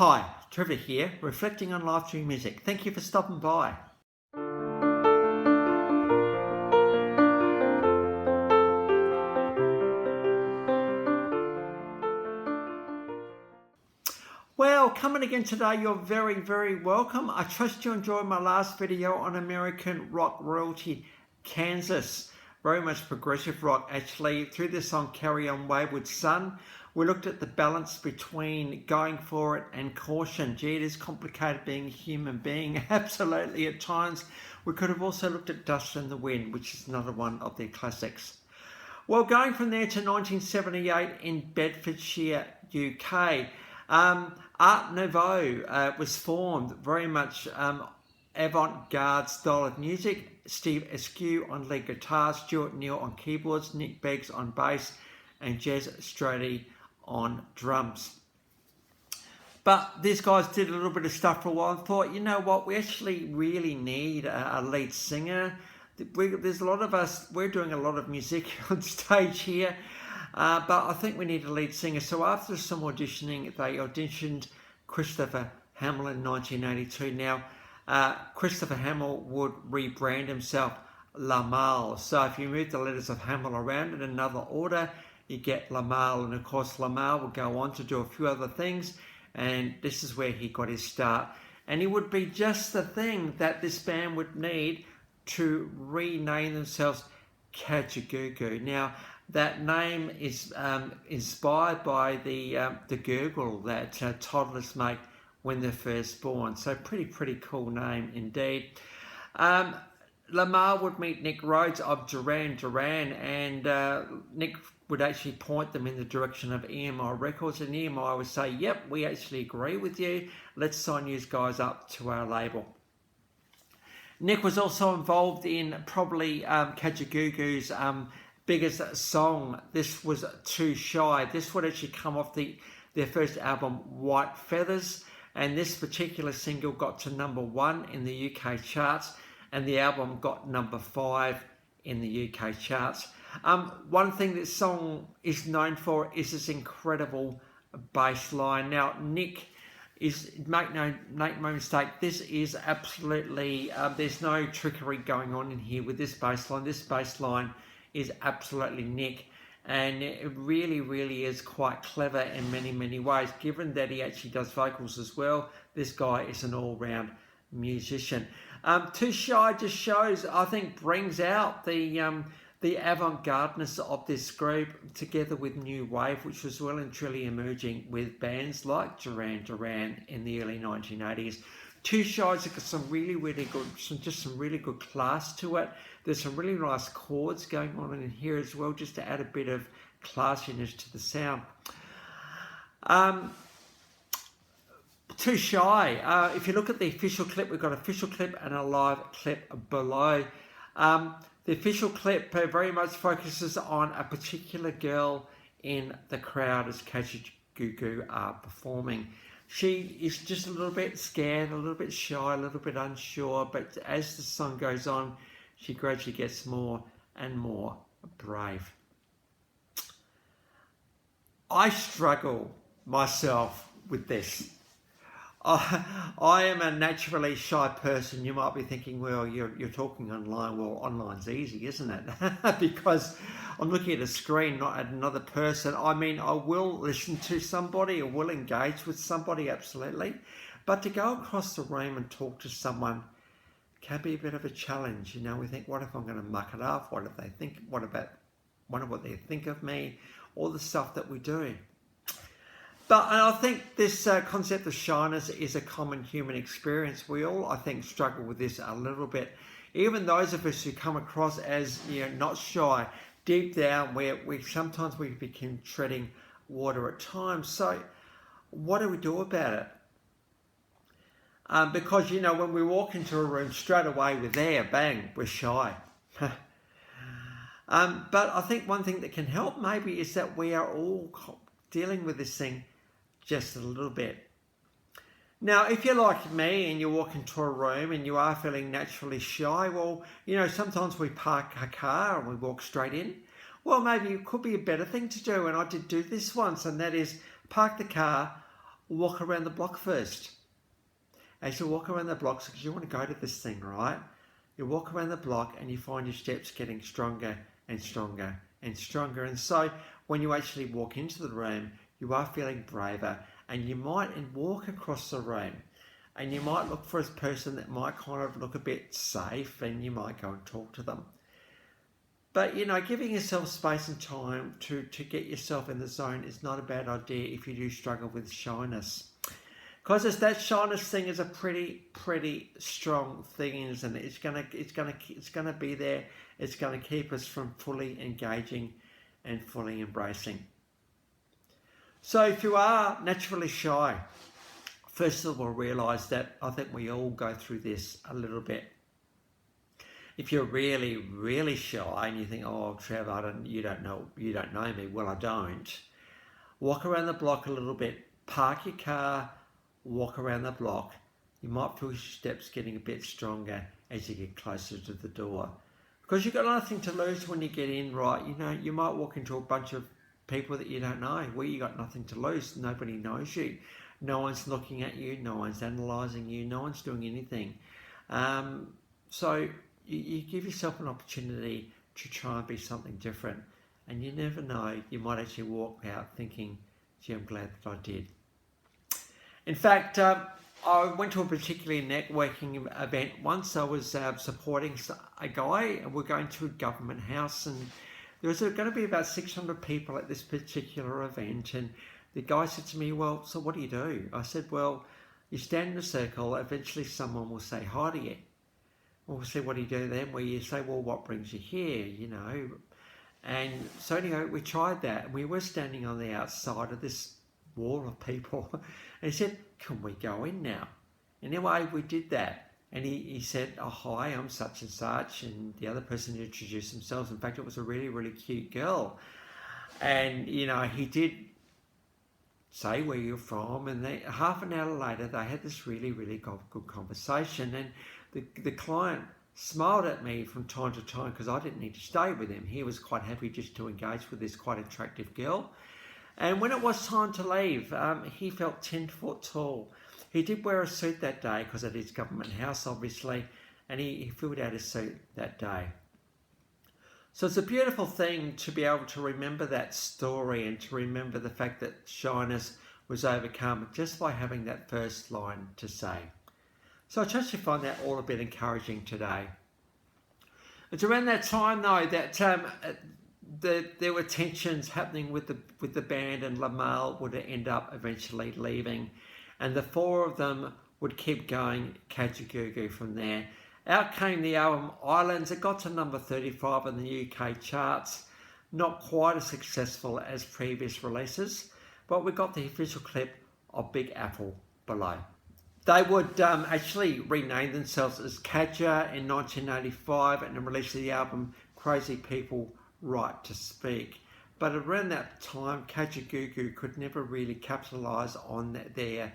Hi, Trevor here, reflecting on life through music. Thank you for stopping by. Well, coming again today, you're very, very welcome. I trust you enjoyed my last video on American rock royalty, Kansas. Very much progressive rock, actually. Through the song Carry On Wayward Son, we looked at the balance between going for it and caution. Gee, it is complicated being a human being, absolutely at times. We could have also looked at Dust in the Wind, which is another one of their classics. Well, going from there to 1978 in Bedfordshire, UK. Art Nouveau was formed, very much avant-garde style of music. Steve Askew on lead guitar, Stuart Neal on keyboards, Nick Beggs on bass, and Jez Strady on drums. But these guys did a little bit of stuff for a while and thought, you know what, we actually really need a lead singer. There's a lot of us, we're doing a lot of music on stage here, but I think we need a lead singer. So after some auditioning, they auditioned Christopher Hamill in 1982. Now, Christopher Hamill would rebrand himself Limahl. So if you move the letters of Hamill around in another order, you get Limahl. And of course, Limahl would go on to do a few other things. And this is where he got his start. And he would be just the thing that this band would need to rename themselves Kajagoogoo. Now, that name is inspired by the gurgle that toddlers make when they're first born. So pretty cool name indeed. Limahl would meet Nick Rhodes of Duran Duran, and Nick would actually point them in the direction of EMI Records, and EMI would say, yep, we actually agree with you. Let's sign you guys up to our label. Nick was also involved in probably Kajagoogoo's biggest song. This was Too Shy. This would actually come off their first album, White Feathers, and this particular single got to #1 in the UK charts, and the album got #5 in the UK charts. One thing this song is known for is this incredible bass line. Now, Nick is, make no mistake, this is absolutely, there's no trickery going on in here with this bass line. This bass line is absolutely Nick, and it really is quite clever in many ways. Given that he actually does vocals as well, this guy is an all-round musician. Too Shy just shows, I think, brings out the avant-gardeness of this group, together with New Wave, which was well and truly emerging with bands like Duran Duran in the early 1980s. Too Shy's got some really good, some really good class to it. There's some really nice chords going on in here as well, just to add a bit of classiness to the sound. Too Shy. If you look at the official clip, we've got an official clip and a live clip below. The official clip very much focuses on a particular girl in the crowd as Kajagoogoo are performing. She is just a little bit scared, a little bit shy, a little bit unsure, but as the song goes on, she gradually gets more and more brave. I struggle myself with this. I am a naturally shy person. You might be thinking, well, you're talking online. Well, online's easy, isn't it? Because I'm looking at a screen, not at another person. I mean, I will listen to somebody, I will engage with somebody, absolutely. But to go across the room and talk to someone can be a bit of a challenge. You know, we think, what if I'm going to muck it up? What if they think? What about? Wonder what they think of me? All the stuff that we do. But I think this concept of shyness is a common human experience. We all, I think, struggle with this a little bit. Even those of us who come across as, you know, not shy, deep down, we sometimes become treading water at times. So what do we do about it? Because, you know, when we walk into a room, straight away we're there, bang, we're shy. But I think one thing that can help maybe is that we are all dealing with this thing just a little bit. Now, if you're like me and you walk into a room and you are feeling naturally shy, well, you know, sometimes we park a car and we walk straight in. Well, maybe it could be a better thing to do, and I did do this once, and that is park the car, walk around the block first. As you walk around the block, because you want to go to this thing, right? You walk around the block and you find your steps getting stronger and stronger and stronger. And so when you actually walk into the room, you are feeling braver, and you might walk across the room and you might look for a person that might kind of look a bit safe, and you might go and talk to them. But, you know, giving yourself space and time to get yourself in the zone is not a bad idea if you do struggle with shyness. Because that shyness thing is a pretty strong thing, isn't it? It's gonna be there. It's gonna keep us from fully engaging and fully embracing. So if you are naturally shy, first of all, realise that I think we all go through this a little bit. If you're really shy and you think, oh, Trevor, you don't know me. Well, I don't. Walk around the block a little bit. Park your car. Walk around the block. You might feel your steps getting a bit stronger as you get closer to the door, because you've got nothing to lose when you get in, right? You know, you might walk into a bunch of people that you don't know. Well, you got nothing to lose. Nobody knows you. No one's looking at you. No one's analysing you. No one's doing anything. So you give yourself an opportunity to try and be something different, and you never know. You might actually walk out thinking, gee, I'm glad that I did. In fact, I went to a particularly networking event once. I was supporting a guy, and we're going to a government house, and there was going to be about 600 people at this particular event. And the guy said to me, well, so what do you do? I said, well, you stand in a circle, eventually someone will say hi to you. Well, we'll see, what do you do then? Where you say, well, what brings you here, you know? And so anyway, we tried that. We were standing on the outside of this wall of people, and he said, can we go in now? Anyway, we did that, and he said, oh, hi, I'm such and such, and the other person introduced themselves. In fact, it was a really cute girl, and you know, he did say where you're from, and half an hour later they had this really good conversation, and the client smiled at me from time to time because I didn't need to stay with him. He was quite happy just to engage with this quite attractive girl. And when it was time to leave, he felt 10 foot tall. He did wear a suit that day because at his government house, obviously, and he filled out his suit that day. So it's a beautiful thing to be able to remember that story and to remember the fact that shyness was overcome just by having that first line to say. So I trust you find that all a bit encouraging today. It's around that time, though, that there were tensions happening with the band, and Limahl would end up eventually leaving, and the four of them would keep going Kajagoogoo from there. Out came the album Islands. It got to number 35 on the UK charts. Not quite as successful as previous releases, but we got the official clip of Big Apple below. They would actually rename themselves as Catchy in 1985 and release the album Crazy People Right to Speak. But around that time, Kajagoogoo could never really capitalise on their,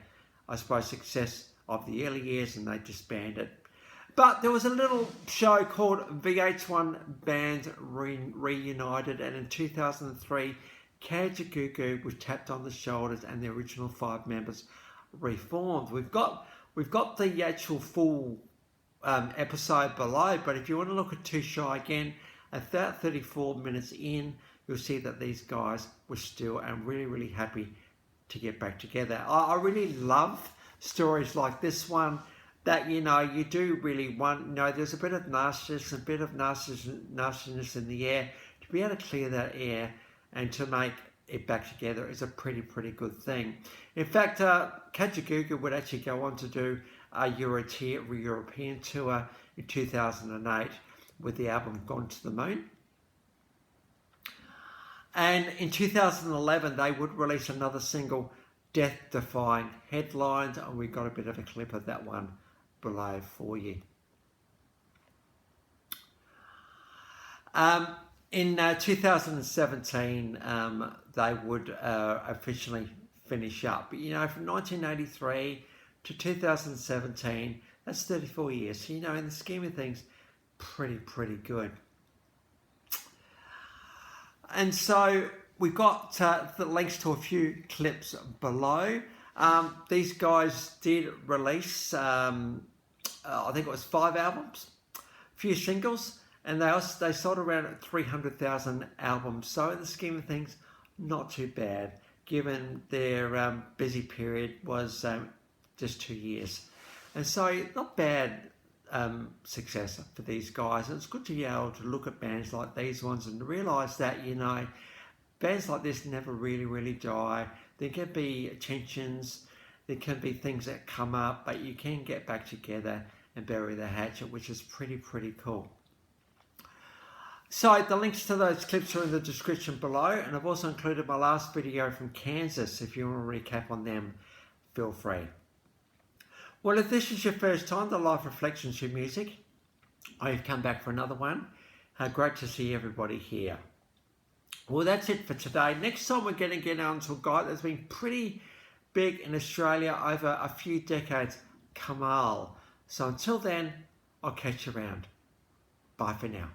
I suppose, success of the early years, and they disbanded. But there was a little show called VH1 Bands Reunited, and in 2003, Kajagoogoo was tapped on the shoulders and the original 5 members reformed. We've got the actual full episode below, but if you want to look at Too Shy again, about 34 minutes in, you'll see that these guys were still and really happy to get back together. I really love stories like this one, that, you know, you do really want, you know, there's a bit of nastiness in the air. To be able to clear that air and to make it back together is a pretty good thing. In fact, Kajagoogoo would actually go on to do a European tour in 2008 with the album Gone to the Moon. And in 2011, they would release another single, Death Defying Headlines, and we got a bit of a clip of that one below for you. In 2017, they would officially finish up. But, you know, from 1983 to 2017, that's 34 years. So, you know, in the scheme of things, pretty good. And so we've got the links to a few clips below. These guys did release, I think it was 5 albums, a few singles, and they sold around 300,000 albums. So in the scheme of things, not too bad, given their busy period was just 2 years. And so not bad success for these guys. And it's good to be able to look at bands like these ones and realise that, you know, bands like this never really die. There can be tensions, there can be things that come up, but you can get back together and bury the hatchet, which is pretty cool. So the links to those clips are in the description below, and I've also included my last video from Kansas. If you want to recap on them, feel free. Well, if this is your first time to Life Reflections Through Music, or you've come back for another one, great to see everybody here. Well, that's it for today. Next time we're going to get on to a guy that's been pretty big in Australia over a few decades, Limahl. So until then, I'll catch you around. Bye for now.